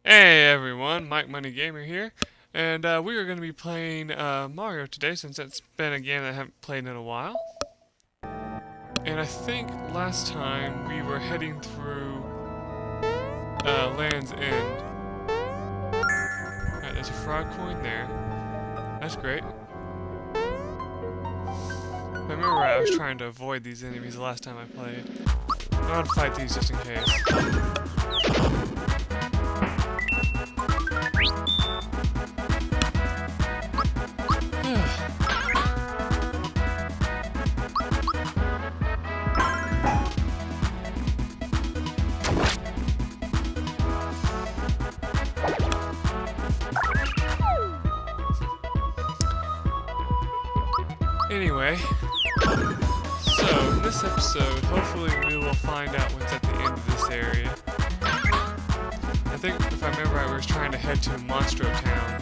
Hey everyone, MikeMoneyGMR here, and we are going to be playing Mario today since it's been a game that I haven't played in a while. And I think last time we were heading through Land's End. Alright, there's a frog coin there. That's great. If I remember right, I was trying to avoid these enemies the last time I played. I want to fight these just in case. Anyway, so in this episode, hopefully we will find out what's at the end of this area. I think, if I remember right, we were trying to head to Monstro Town.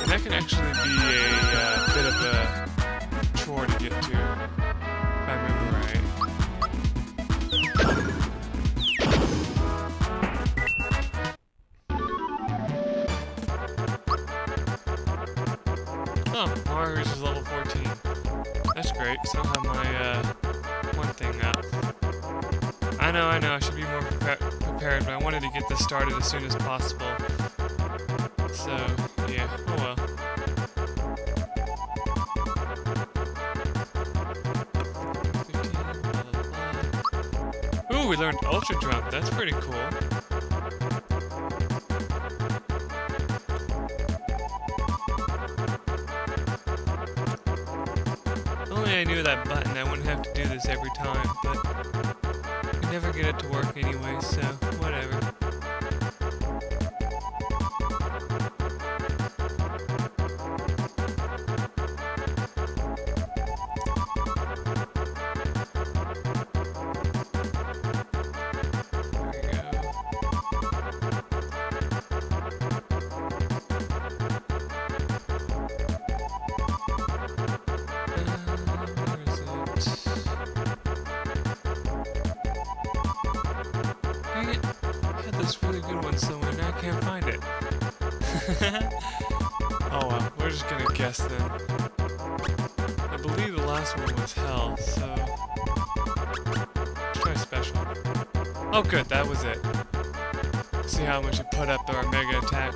And that can actually be a bit of a chore to get to, if I remember right. Oh, Mario reaches level 14. That's great, because I don't have my one thing up. I know, I should be more prepared, but I wanted to get this started as soon as possible. So, yeah, oh well. Ooh, we learned Ultra Jump, that's pretty cool. Only I knew that button, I wouldn't have to do this every time, but I never get it to work anyway, so whatever. This really good one somewhere, now I can't find it. Oh well, we're just gonna guess then. I believe the last one was hell, so let's try special. Oh good, that was it. See how much it put up our mega attack.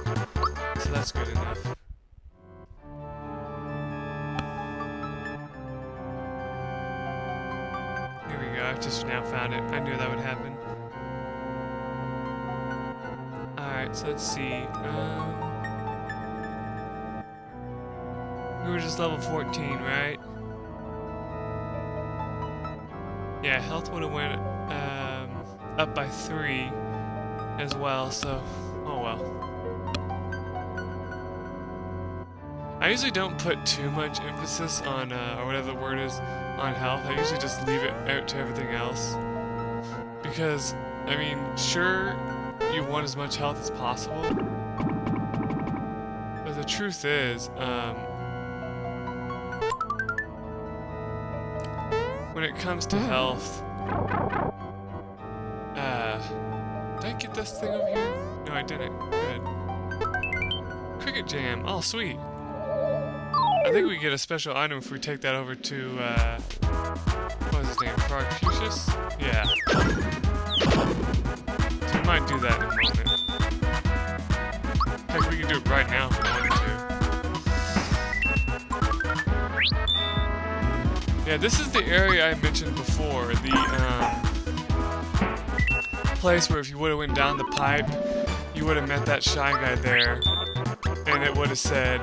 So that's good enough. Here we go, I just now found it. I knew that would happen. Alright, so let's see. We were just level 14, right? Yeah, health would have went up by 3 as well, so oh well. I usually don't put too much emphasis on, or whatever the word is, on health. I usually just leave it out to everything else. Because, I mean, sure, you want as much health as possible, but the truth is, when it comes to health, did I get this thing over here? No, I didn't. Good. Cricket Jam. Oh, sweet. I think we get a special item if we take that over to, what was his name? Frogfucius? Yeah. So we might do that in a moment. Heck, we can do it right now if we wanted to. Yeah, this is the area I mentioned before. The, place where if you would have went down the pipe, you would have met that shy guy there. And it would have said,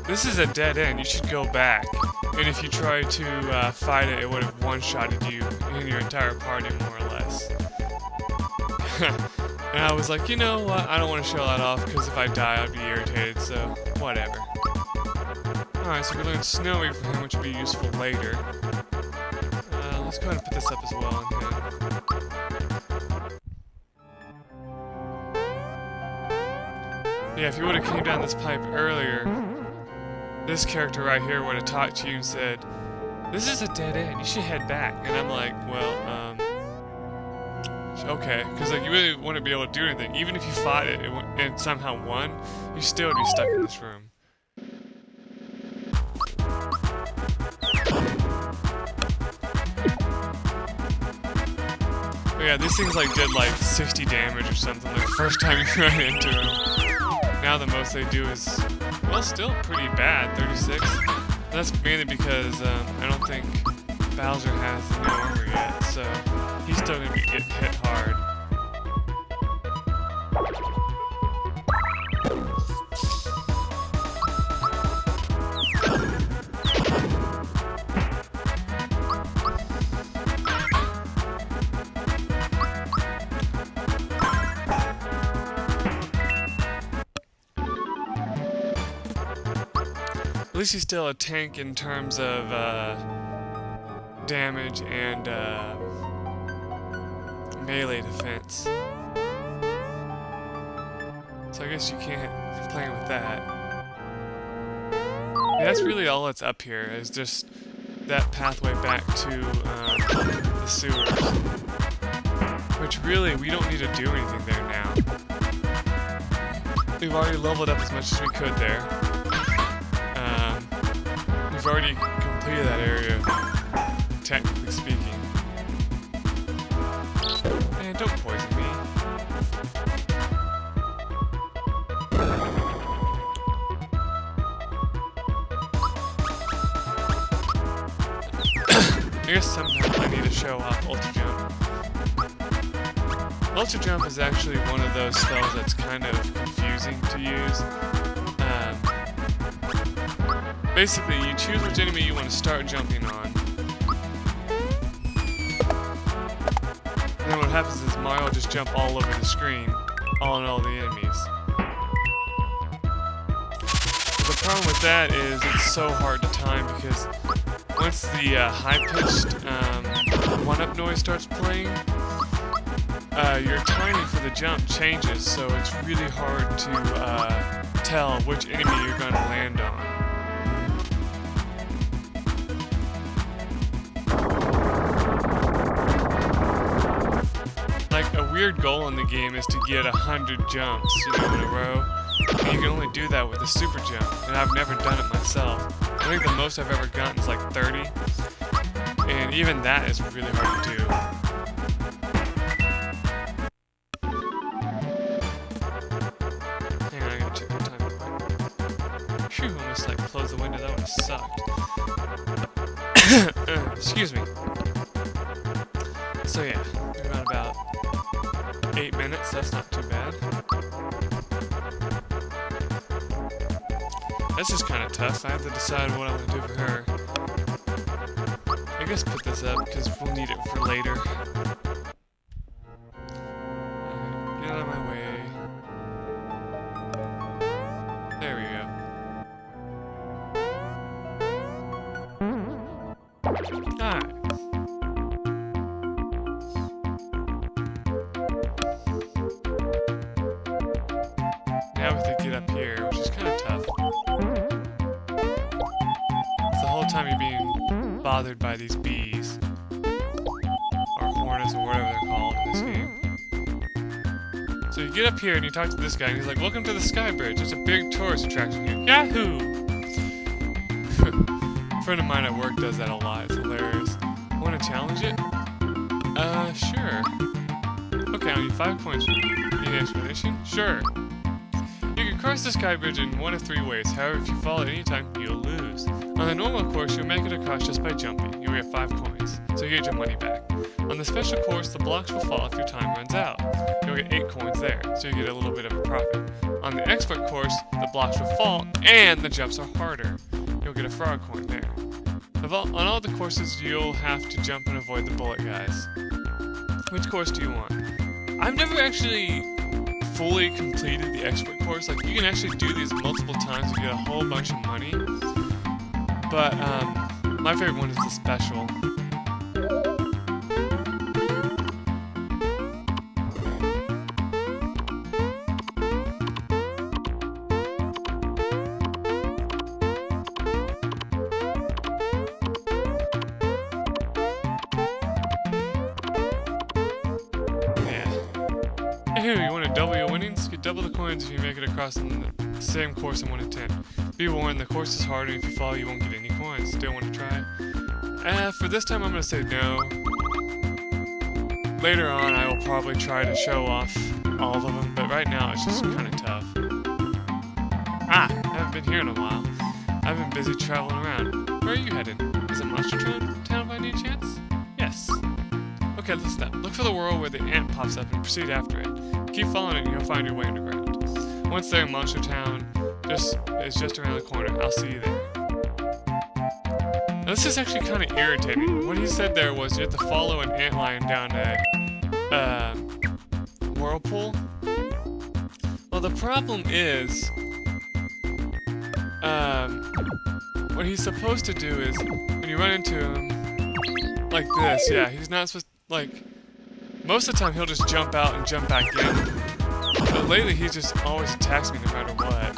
"This is a dead end, you should go back." And if you tried to fight it, it would have one-shotted you and your entire party, more or less. And I was like, you know what, I don't want to show that off, because if I die, I'd be irritated, so whatever. Alright, so we learned Snowy for him, which will be useful later. Let's go ahead and put this up as well on him. Yeah, if you would have came down this pipe earlier, this character right here would have talked to you and said, "This is a dead end, you should head back." And I'm like, well, should okay, because like you really wouldn't be able to do anything. Even if you fought it and somehow won, you still would be stuck in this room. But yeah, these things like did like 60 damage or something the first time you ran into them. Now the most they do is, well, still pretty bad, 36. And that's mainly because I don't think Bowser has the new armor yet, so he's still gonna be getting hit hard. At least he's still a tank in terms of damage and melee defense. So I guess you can't complain with that. Yeah, that's really all that's up here, is just that pathway back to the sewers. Which really, we don't need to do anything there now. We've already leveled up as much as we could there. We've already completed that area, technically speaking. Man, don't poison me. I guess sometimes I need to show off Ultra Jump. Ultra Jump is actually one of those spells that's kind of confusing to use. Basically, you choose which enemy you want to start jumping on. And then what happens is Mario will just jump all over the screen, on all the enemies. The problem with that is it's so hard to time because once the high-pitched one-up noise starts playing, your timing for the jump changes, so it's really hard to tell which enemy you're going to land on. Like, a weird goal in the game is to get 100 jumps, in a row. And you can only do that with a super jump, and I've never done it myself. I think the most I've ever gotten is like 30, and even that is really hard to do. Hang on, I gotta check my time real quick. Phew, almost like close the window, that would have sucked. Excuse me. So yeah, we've got about 8 minutes, that's not too bad. That's just kind of tough. I have to decide what I want to do for her. I guess put this up because we'll need it for later. Alright, get out of my way. There we go. Alright. Now we have to get up here, which is kind of tough. Time you're being bothered by these bees, or hornets, or whatever they're called in this game. So you get up here and you talk to this guy, and he's like, "Welcome to the Sky Bridge. It's a big tourist attraction here." Yahoo! A friend of mine at work does that a lot. It's hilarious. Want to challenge it? Sure. Okay, I'll need 5 coins for you. Need an explanation? Sure. You can cross the Sky Bridge in one of 3 ways. However, if you fall at any time, you'll lose. On the normal course, you'll make it across just by jumping. You'll get 5 coins, so you get your money back. On the special course, the blocks will fall if your time runs out. You'll get 8 coins there, so you get a little bit of a profit. On the expert course, the blocks will fall, and the jumps are harder. You'll get a frog coin there. On all the courses, you'll have to jump and avoid the bullet guys. Which course do you want? I've never actually fully completed the expert course. Like, you can actually do these multiple times and get a whole bunch of money. But, my favorite one is the special. Yeah. Hey, you want to double your winnings? Get double the coins if you make it across in the same course in 1 in 10. Be warned, the course is harder, and if you fall, you won't get any coins. Still want to try? For this time, I'm going to say no. Later on, I will probably try to show off all of them, but right now, it's just kind of tough. Ah, I haven't been here in a while. I've been busy traveling around. Where are you headed? Is it Monstro Town by any chance? Yes. Okay, let's stop. Look for the world where the ant pops up and proceed after it. Keep following it and you'll find your way underground. Once there, Monstro Town is just around the corner. I'll see you there. Now, this is actually kind of irritating. What he said there was you have to follow an antlion down a whirlpool. Well, the problem is, what he's supposed to do is, when you run into him, like this, yeah, he's not supposed to, like, most of the time he'll just jump out and jump back in. But lately he just always attacks me no matter what.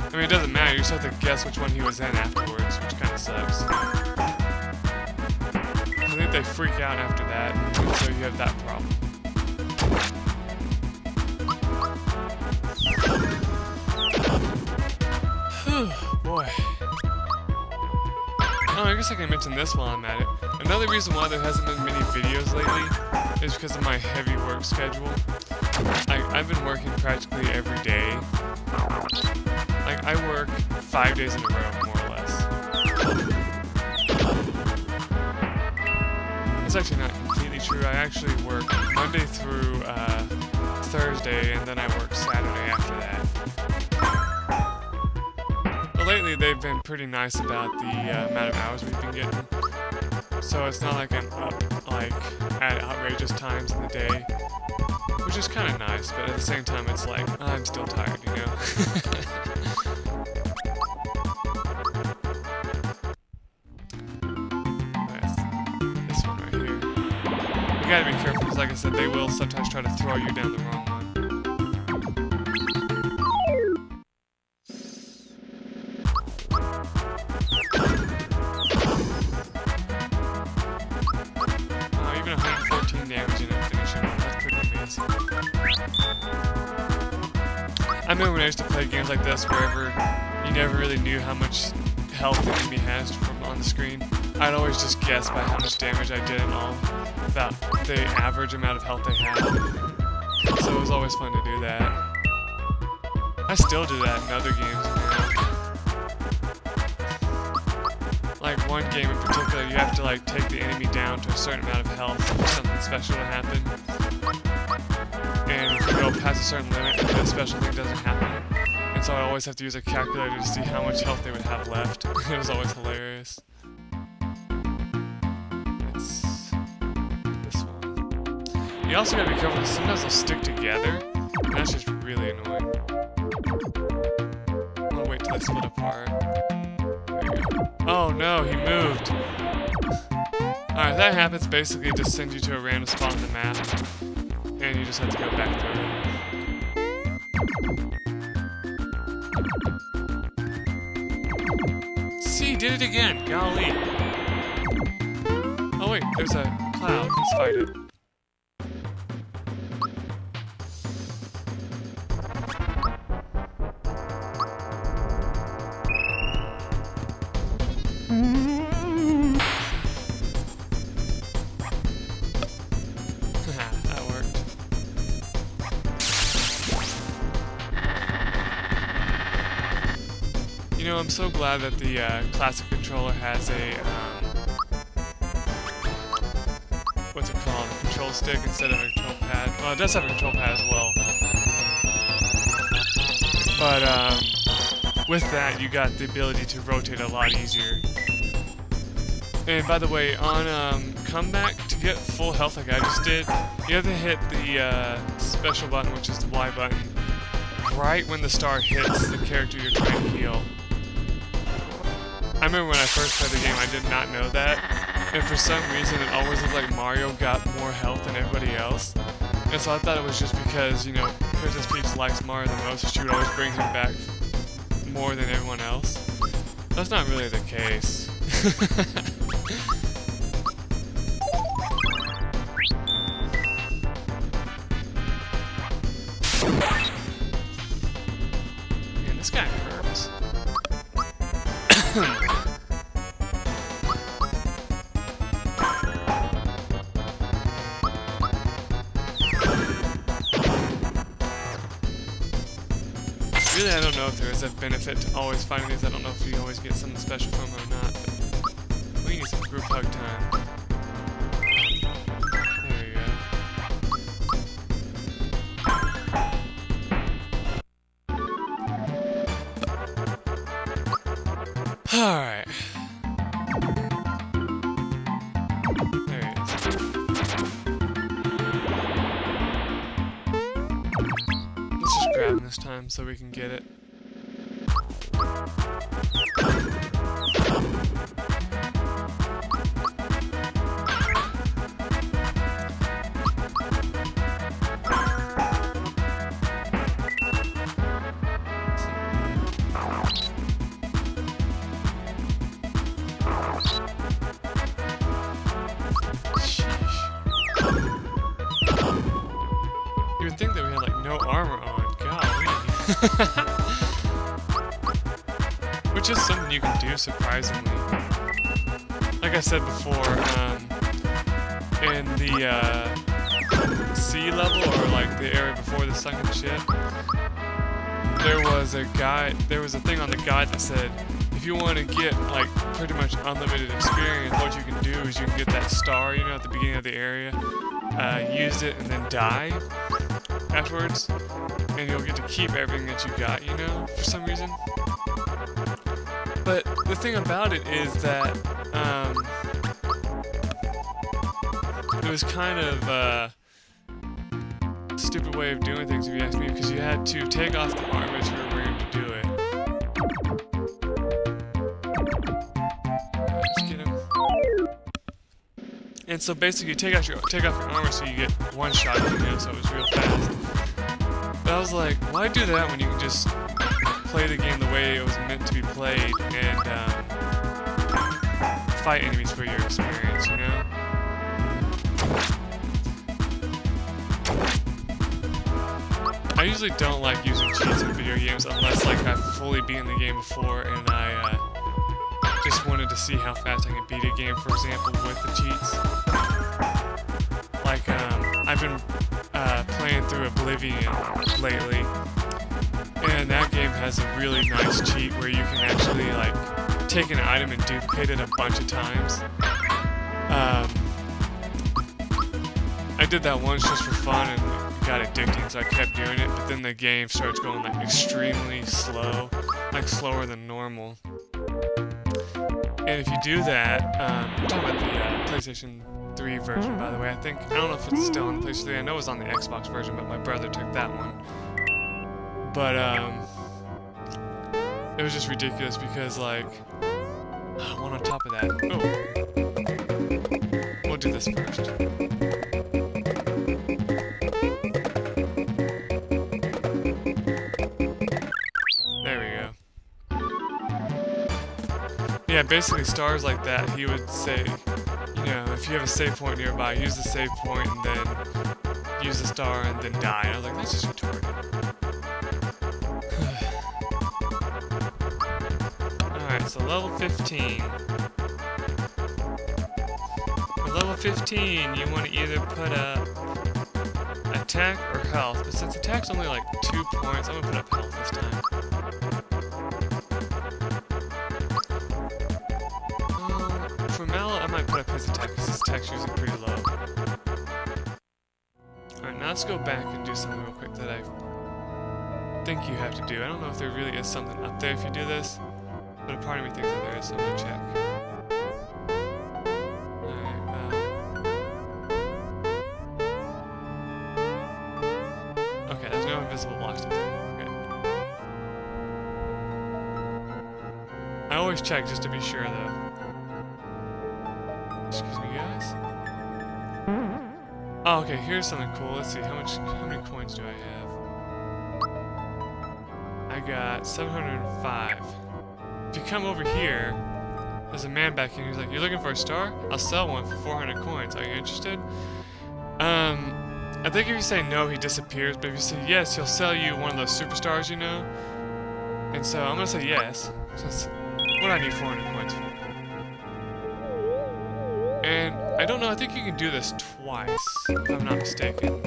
I mean, it doesn't matter, you just have to guess which one he was in afterwards, which kind of sucks. I think they freak out after that, and so you have that problem. Boy. Oh, I guess I can mention this while I'm at it. Another reason why there hasn't been many videos lately is because of my heavy work schedule. I've been working practically every day. Like, I work 5 days in a row, more or less. It's actually not completely true. I actually work Monday through Thursday, and then I work Saturday after that. Lately, they've been pretty nice about the amount of hours we've been getting. So it's not like I'm up, like, at outrageous times in the day. Which is kind of nice, but at the same time, it's like, I'm still tired, you know? That's this one right here. You gotta be careful, because like I said, they will sometimes try to throw you down the wrong one. I remember when I used to play games like this, wherever you never really knew how much health the enemy has from on the screen. I'd always just guess by how much damage I did and all, about the average amount of health they had. So it was always fun to do that. I still do that in other games. Like one game in particular, you have to like take the enemy down to a certain amount of health for something special to happen. And if you go past a certain limit, that special thing doesn't happen. And so I always have to use a calculator to see how much health they would have left. It was always hilarious. It's this one. You also gotta be careful because sometimes they'll stick together, and that's just really annoying. I'm gonna wait till they split apart. There you go. Oh no, he moved. Alright, that happens. Basically, it just sends you to a random spot on the map. And you just have to go back through it. See, did it again! Golly! Oh wait, there's a cloud. Let's fight it. You know, I'm so glad that the classic controller has a, what's it called, a control stick instead of a control pad. Well, it does have a control pad as well. But, with that, you got the ability to rotate a lot easier. And by the way, on, comeback, to get full health like I just did, you have to hit the, special button, which is the Y button, right when the star hits the character you're trying to heal. I remember when I first played the game, I did not know that, and for some reason it always looked like Mario got more health than everybody else, and so I thought it was just because, you know, Princess Peach likes Mario the most, she would always bring him back more than everyone else. That's not really the case. Man, this guy hurts. Really, I don't know if there is a benefit to always finding these. I don't know if you always get something special from them or not, but we need some group hug time. There you go. Alright. There he is. Let's just grab him this time so we can get it. You would think that we had like no armor on, golly. Which is something you can do, surprisingly. Like I said before, in the sea level, or like the area before the sunken ship, there was a thing on the guide that said, if you want to get like pretty much unlimited experience, what you can do is you can get that star, you know, at the beginning of the area, use it and then die afterwards, and you'll get to keep everything that you got, you know, for some reason. But the thing about it is that it was kind of a stupid way of doing things, if you ask me, because you had to take off the armor that you were wearing to do it. Let's get him. And so basically, you take off your armor so you get one shot, you know, so it was real fast. But I was like, why do that when you can just play the game the way it was meant to be played and fight enemies for your experience, you know? I usually don't like using cheats in video games unless like I've fully beaten the game before and I just wanted to see how fast I can beat a game, for example, with the cheats. Like, I've been playing through Oblivion lately, and that game has a really nice cheat where you can actually like take an item and duplicate it a bunch of times. I did that once just for fun and got addicting, so I kept doing it, but then the game starts going like extremely slow, like slower than normal. And if you do that, I'm talking about the PlayStation 3 version, by the way. I don't know if it's still on the PlayStation 3. I know it was on the Xbox version, but my brother took that one. But it was just ridiculous because, like, one on top of that. Oh, we'll do this first. There we go. Yeah, basically stars like that, he would say, you know, if you have a save point nearby, use the save point and then use the star and then die. And I was like, that's just retarded. Alright, so level 15. For level 15, you want to either put up attack or health, but since attack's only like 2 points, I'm going to put up health this time. For Mallow, I might put up his attack because his attack's usually pretty low. Alright, now let's go back and do something real quick that I think you have to do. I don't know if there really is something up there if you do this, but a part of me thinks that there is, so I'm going to check. Alright, okay, there's no invisible blocks up there. Good. I always check just to be sure, though. Excuse me, guys. Oh, okay, here's something cool. Let's see, how many coins do I have? I got 705. If you come over here, there's a man back here who's like, you're looking for a star? I'll sell one for 400 coins. Are you interested? I think if you say no, he disappears, but if you say yes, he'll sell you one of those superstars, you know? And so I'm gonna say yes, since what do I need 400 coins for? And I don't know, I think you can do this twice, if I'm not mistaken.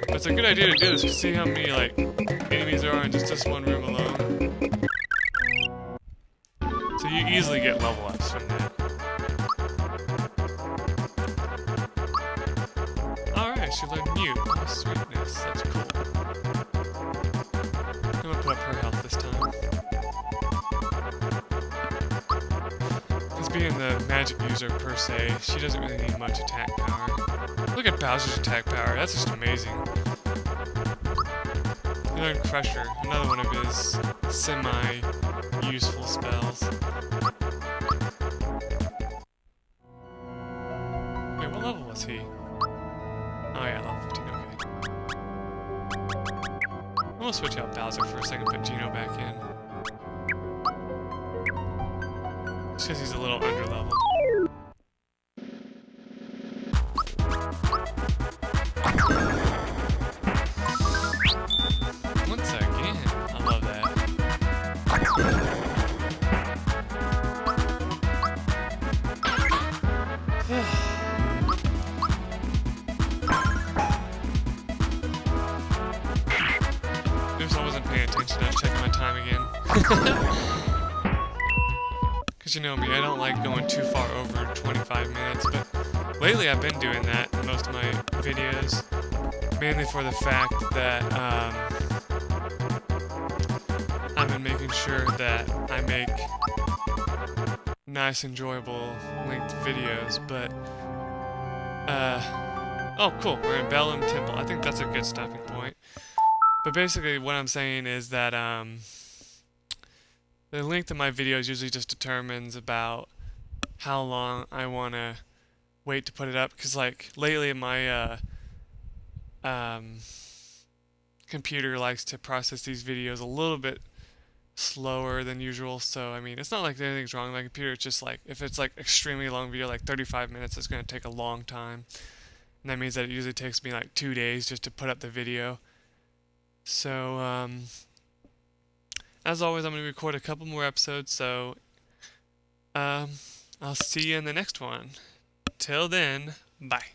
But it's a good idea to do this, to see how many, like, enemies there are in just this one room alone. So you easily get level ups from that. Alright, she learned mute. Oh, sweetness, that's cool. I'm gonna put up her health this time. Because being the magic user per se, she doesn't really need much attack power. Look at Bowser's attack power, that's just amazing. He learned Crusher, another one of his semi-useful spells. Wait, what level was he? Oh yeah, level 15, okay. I'm gonna switch out Bowser for a second, put Geno back in. Just because he's a little underleveled. Once again, I love that. Oops, I wasn't paying attention. I was checking my time again. Because you know me, I don't like going too far over 25 minutes, but lately I've been doing that in most of my videos. Mainly for the fact that I've been making sure that I make nice, enjoyable, linked videos, but oh cool, we're in Bellum Temple. I think that's a good stopping point. But basically what I'm saying is that the length of my videos usually just determines about how long I want to wait to put it up, because like lately my computer likes to process these videos a little bit slower than usual. So I mean, it's not like anything's wrong with my computer, it's just like if it's like extremely long video, like 35 minutes, it's going to take a long time, and that means that it usually takes me like 2 days just to put up the video. So as always, I'm going to record a couple more episodes, so I'll see you in the next one. Till then, bye.